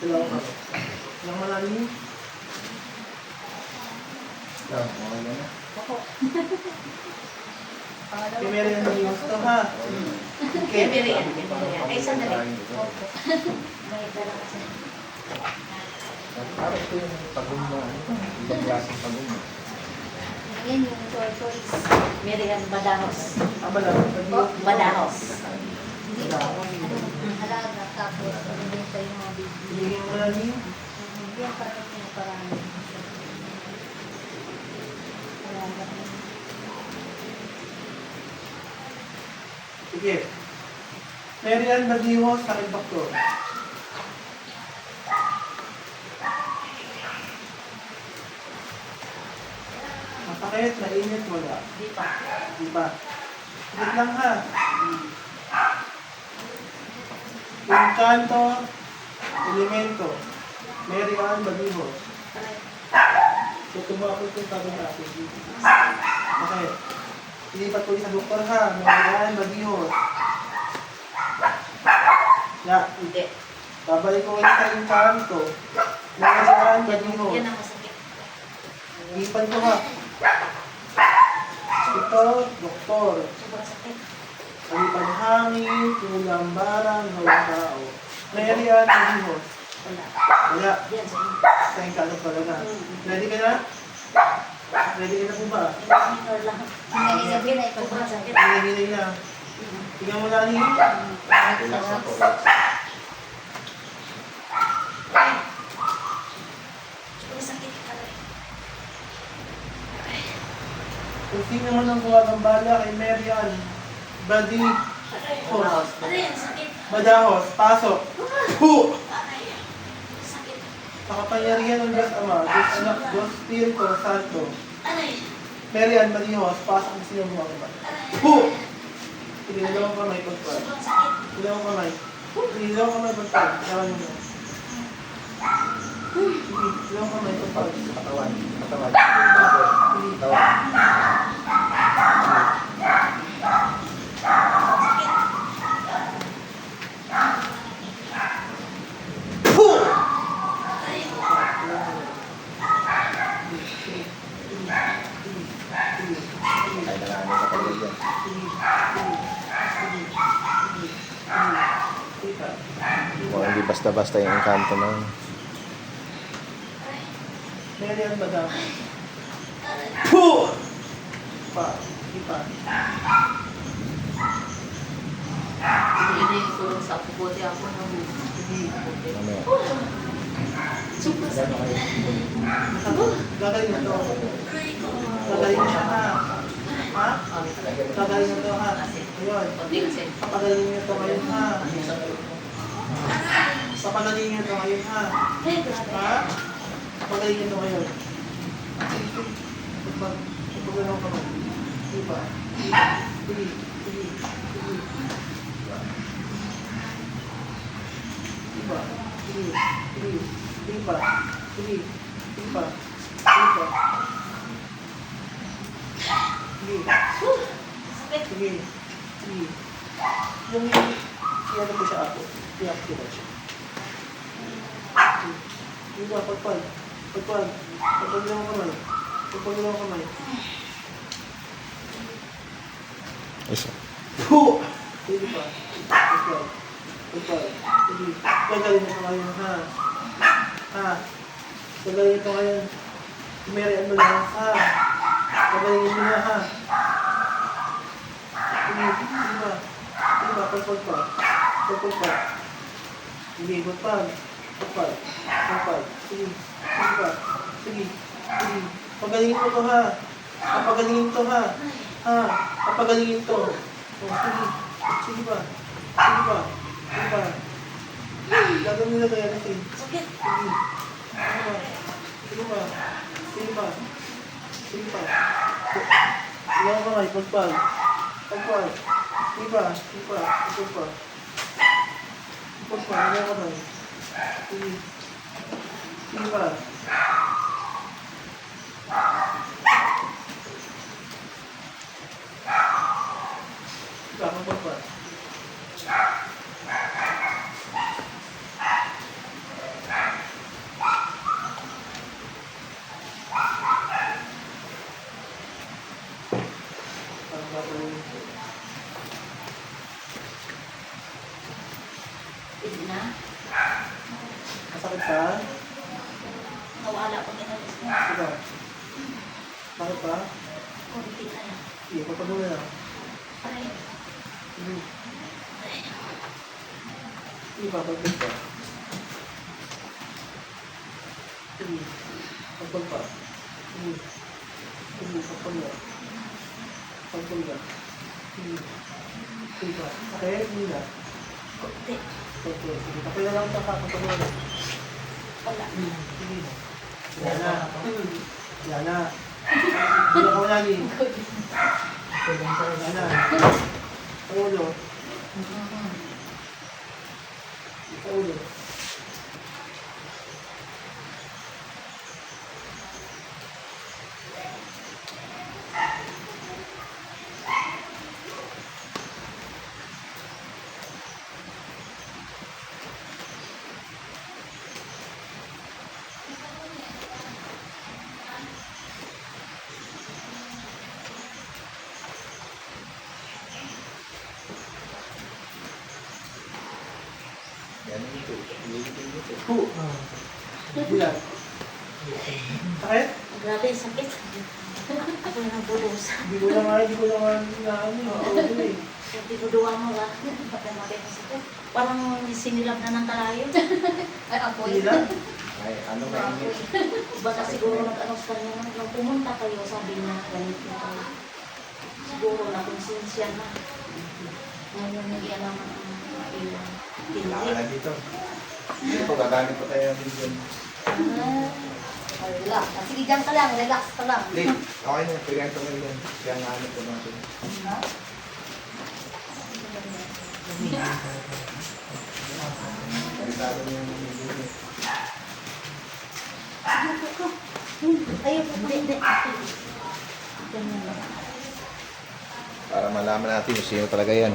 Dalawa ka. Ilang malalim? Okay na. Ako. Kay Mary ang naging gusto ha. Okay, Miriam. Ay, sandali. Opo. May dala kasi. Parang ito yung pagong mo. Ibang klaseng pagong mo. Yan yung tortoise. Miriam Badahos. Abala. Badahos. Hindi pa. Halaga. Tapos, binibenta yung mga bibili. Ilang malalim? Yan parang yung parang. Halaga. Sige. Mary Ann Badihos sa aking doktor. Masakit, mainit, wala. Di pa. Di ba? Sige lang ha. Encanto, Elemento, Mary Ann Badihos. So, tumakot yung sabi natin. Okay. Ilipat ko sa doktor ha. Mary Ann Badihos. Ya, Hindi. babalik ko ulit sa Encanto. Mary Ann Badihos. Yan ang masakit. Ilipat ko ha. Ito, doktor. Sobrang sakit. Alipad hangin, kulang barang, gawang tao. Mary Ann Badihos. Wala. Wala. Yan sa inyo. Sa Encanto talaga. Ready ka na? Ready ka na po ba? Minor lang. Hinahinagin ay sobrang sakit. Hinay-hinay na. Tingnan mo lang niyo. Relax na po. Sobrang sakit. Kung sino man ang gumagambala kay Mary Ann Badihos. Aray, ang sakit. Badahos, pasok. Hu! Aray, sakit. Sa kapangyarihan ng Diyos Ama, Diyos Anak, Diyos Espiritu Santo. Aray, Mary Ann Badihos, pasok ang sino gumagambala. aray. Hu! Sige, dalawang kamay, pagpag. Sobrang sakit. Dalawang kamay. Sige, dalawang kamay, pagpag. Dalawang mo. Sige, dalawang kamay, pagpag. Katawan. Katawan. Sige. Katawan. Hu! Kaya na nga sa pagod yan. Mukhang hindi basta-basta yung Encanto na yun. Mary Ann Badahos. Hu! Pa. Ipa. Hindi na yung tulong sa puputi ako ng Mamaya. sobrang sakit. Gagaling na to. Gagaling na siya ha. Ha? Gagaling na to ha. Ayun. Pati kasi. Papagaling niyo to ngayon ha. Papagaling niyo to ngayon ha. Ay, grabe. Ha? Papagaling niyo to ngayon. Pagpagalaw ka man. Diba? Sige. Sige. Sige. Diba? Sige. Sige. Diba? Sige. Diba? Diba? Sige. Sakit. Sige. Sige. Yung ano ko siya ako. I-activate siya. Diba? Pagpag. Pagpag. Pagpagalaw ka man. Pagpagalaw ka man. Isa. Hu! Sige pa. Pagpag. Pagpag. Sige. Gagaling ito ngayon ha. Ha? Gagaling ito ngayon. Mary Ann Badahos ha. Gagalingin mo na ha. Sige. Sige pa. Sige pa. Pagpag pa. Pagpag pa. Sige. Pagpag. Pagpag. Pagpag. Sige. Sige pa. Sige. Sige. Pagalingin mo to ha. Papagalingin to ha. Ha? Papagalingin to. Oh, sige. Sige pa. Sige pa. Sige pa. Gagawin nila kaya natin. Sakit. Sige. Sige pa. Sige pa. Sige pa. Ilang kamay. Pagpag. Pagpag. Sige pa. Sige pa. Pagpag. Pagpag. Ilang kamay. Sige. Sige pa. Pagpag. Masakit pa? Nawala ko inalis mo. Diba? Bakit pa? Kunti na lang. Sige, papagulo na. Ay, Sige. Sige, papagod pa. Sige. Pagpag pa. Sige. Sige, pagpag na. Pagpag na. Sige. Sige pa. Sakit? Hindi na. kunti. Pagpag. Sige. Kapag na lang sa kapagpag na. Wala. Sige. Yan na. Yan na. Hindi ako lagi. Yan na. Ang ulo. Ang ulo. Yan ito. Ito. Hu. Bulan. Sakit? Grabe, sakit. Ako na bulos. Hindi ko lang na ano. Ano eh. Hindi ko duwa mo ba? Pagkamakit na sakit. Parang sinilap na ng kalayo. Ay, apoy. Hindi lang. Ay, ano ba Apoy. Baka siguro nag-ano sa kanya. Nung pumunta kayo, sabi niya, ganito kayo. Siguro na konsensya na. Ngayon, hindi alam ang ilang. Wala ka na dito. Dito, gagamit ko tayo ng video. Relax. Sige, dyan ka lang. Relax ka lang. Late. Okay na. Pagyan ko ngayon. Kaya nga ano ko natin. Pagkatado niyo yung video. Ayun, hindi. Ganyan lang. Para malaman natin kung sino talaga yan.